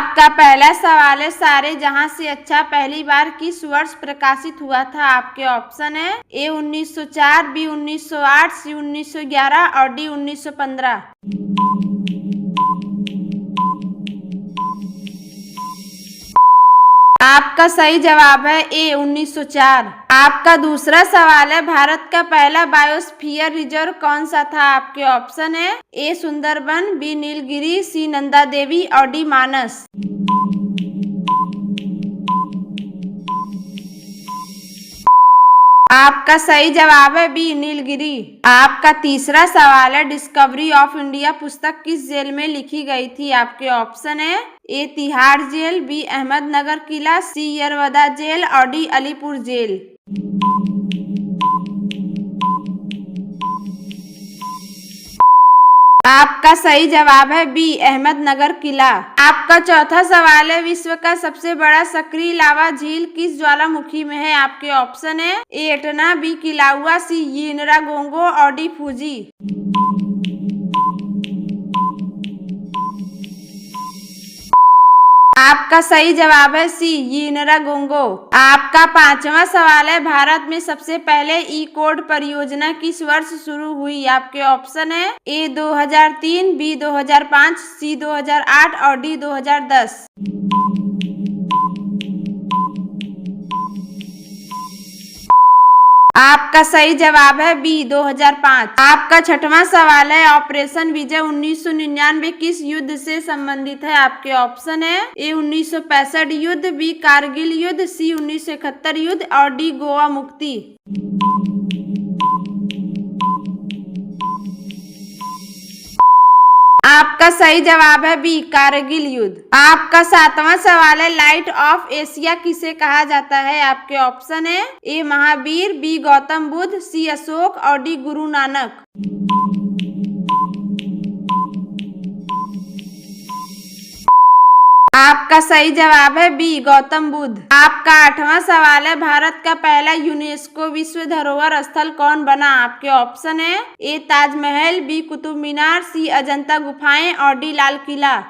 आपका पहला सवाल है, सारे जहां से अच्छा पहली बार किस वर्ष प्रकाशित हुआ था? आपके ऑप्शन है ए 1904, बी 1908, सी 1911 और डी 1915। आपका सही जवाब है ए 1904। आपका दूसरा सवाल है, भारत का पहला बायोस्फीयर रिजर्व कौन सा था? आपके ऑप्शन है ए सुंदरबन, बी नीलगिरी, सी नंदा देवी और डी मानस। आपका सही जवाब है बी नीलगिरी। आपका तीसरा सवाल है, डिस्कवरी ऑफ इंडिया पुस्तक किस जेल में लिखी गई थी? आपके ऑप्शन है ए तिहाड़ जेल, बी अहमदनगर किला, सी यरवदा जेल और डी अलीपुर जेल। आपका सही जवाब है बी अहमदनगर किला। आपका चौथा सवाल है, विश्व का सबसे बड़ा सक्रिय लावा झील किस ज्वालामुखी में है? आपके ऑप्शन है ए एटना, बी किलाउआ, सी यिनरागोंगो और डी फूजी। आपका सही जवाब है सी यिनरागोंगो। आपका पांचवा सवाल है, भारत में सबसे पहले ई कोड परियोजना किस वर्ष शुरू हुई? आपके ऑप्शन है ए 2003, बी 2005, सी 2008 और डी 2010। आपका सही जवाब है बी 2005। आपका छठवां सवाल है, ऑपरेशन विजय 1999 किस युद्ध से संबंधित है? आपके ऑप्शन है ए 1965 युद्ध, बी कारगिल युद्ध, सी 1971 युद्ध और डी गोवा मुक्ति। आपका सही जवाब है बी कारगिल युद्ध। आपका सातवां सवाल है, लाइट ऑफ एशिया किसे कहा जाता है? आपके ऑप्शन है ए महावीर, बी गौतम बुद्ध, सी अशोक और डी गुरु नानक। आपका सही जवाब है बी गौतम बुद्ध। आपका आठवां सवाल है, भारत का पहला यूनेस्को विश्व धरोहर स्थल कौन बना? आपके ऑप्शन है ए ताजमहल, बी कुतुब मीनार, सी अजंता गुफाएं और डी लाल किला।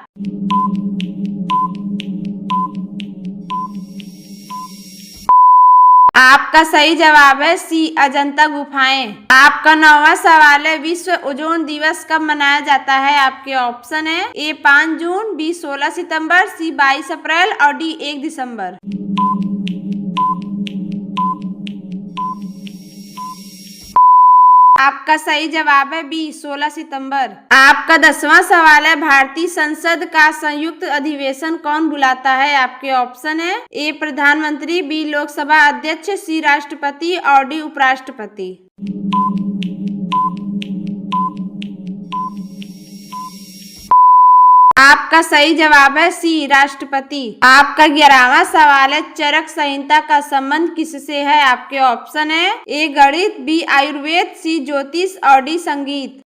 आपका सही जवाब है सी अजंता गुफाएं। आपका नौवां सवाल है, विश्व ओजोन दिवस कब मनाया जाता है? आपके ऑप्शन है ए 5 जून, बी 16 सितंबर, सी 22 अप्रैल और डी 1 दिसंबर। आपका सही जवाब है बी 16 सितंबर। आपका 10वां सवाल है, भारतीय संसद का संयुक्त अधिवेशन कौन बुलाता है? आपके ऑप्शन है ए प्रधानमंत्री, बी लोकसभा अध्यक्ष, सी राष्ट्रपति और डी उपराष्ट्रपति। आपका सही जवाब है सी राष्ट्रपति। आपका 11वां सवाल है, चरक संहिता का संबंध किससे है? आपके ऑप्शन है ए गणित, बी आयुर्वेद, सी ज्योतिष और डी संगीत।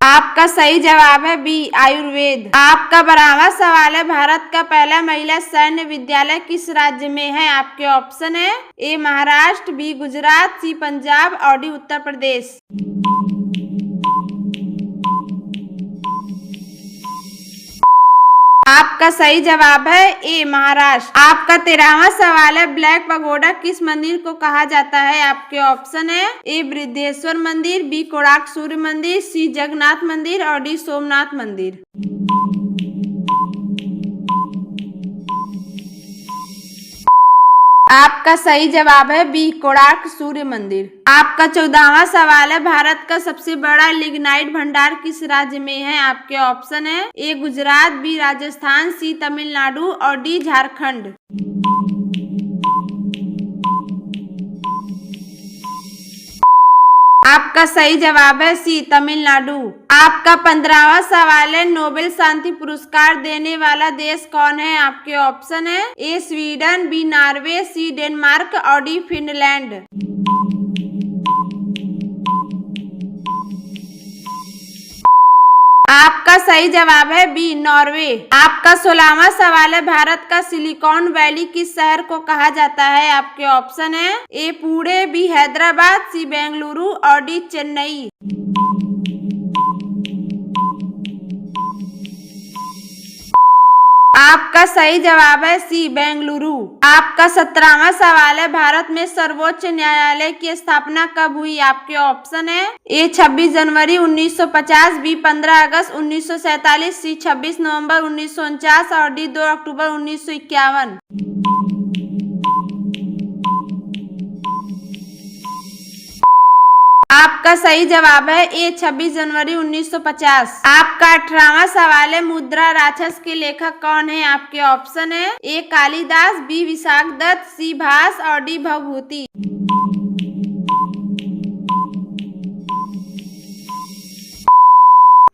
आपका सही जवाब है बी आयुर्वेद। आपका 12वां सवाल है, भारत का पहला महिला सैन्य विद्यालय किस राज्य में है? आपके ऑप्शन है ए महाराष्ट्र, बी गुजरात, सी पंजाब और डी उत्तर प्रदेश। आपका सही जवाब है ए महाराष्ट्र। आपका 13वां सवाल है, ब्लैक पगोडा किस मंदिर को कहा जाता है? आपके ऑप्शन है ए बृहदेश्वर मंदिर, बी कोणार्क सूर्य मंदिर, सी जगन्नाथ मंदिर और डी सोमनाथ मंदिर। आपका सही जवाब है बी कोणार्क सूर्य मंदिर। आपका 14वां सवाल है, भारत का सबसे बड़ा लिग्नाइट भंडार किस राज्य में है? आपके ऑप्शन है ए गुजरात, बी राजस्थान, सी तमिलनाडु और डी झारखंड। आपका सही जवाब है सी तमिलनाडु। आपका 15वां सवाल है, नोबेल शांति पुरस्कार देने वाला देश कौन है? आपके ऑप्शन है A Sweden, B Norway, C Denmark और डी फिनलैंड। आपका सही जवाब है बी नॉर्वे। आपका 16वां सवाल है, भारत का सिलिकॉन वैली किस शहर को कहा जाता है? आपके ऑप्शन है ए पुणे, बी हैदराबाद, सी बेंगलुरु और डी चेन्नई। आपका सही जवाब है सी, बेंगलुरु। आपका 17वां सवाल है, भारत में सर्वोच्च न्यायालय की स्थापना कब हुई? आपके ऑप्शन है ए 26 जनवरी 1950, बी 15 अगस्त 1947, सी 26 नवंबर 1949 और डी 2 अक्टूबर 1951। आपका सही जवाब है ए 26 जनवरी 1950। आपका 18वां सवाल है, मुद्रा राक्षस के लेखक कौन है? आपके ऑप्शन है ए कालिदास, बी विशाखदत्त, सी भास और डी भवभूति।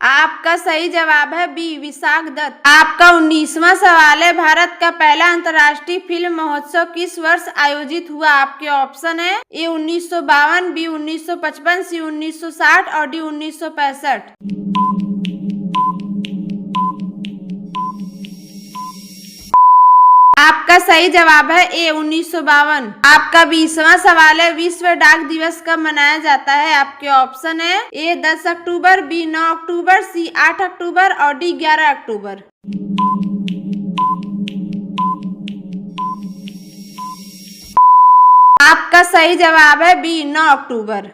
आपका सही जवाब है बी विशाखदत्त। आपका 19वां सवाल है, भारत का पहला अंतर्राष्ट्रीय फिल्म महोत्सव किस वर्ष आयोजित हुआ? आपके ऑप्शन है ए 1952, बी 1955, सी 1960 और डी 1965। आपका सही जवाब है ए 1952। आपका 20वां सवाल है, विश्व डाक दिवस कब मनाया जाता है? आपके ऑप्शन है ए 10 अक्टूबर, बी 9 अक्टूबर, सी 8 अक्टूबर और डी 11 अक्टूबर। आपका सही जवाब है बी 9 अक्टूबर।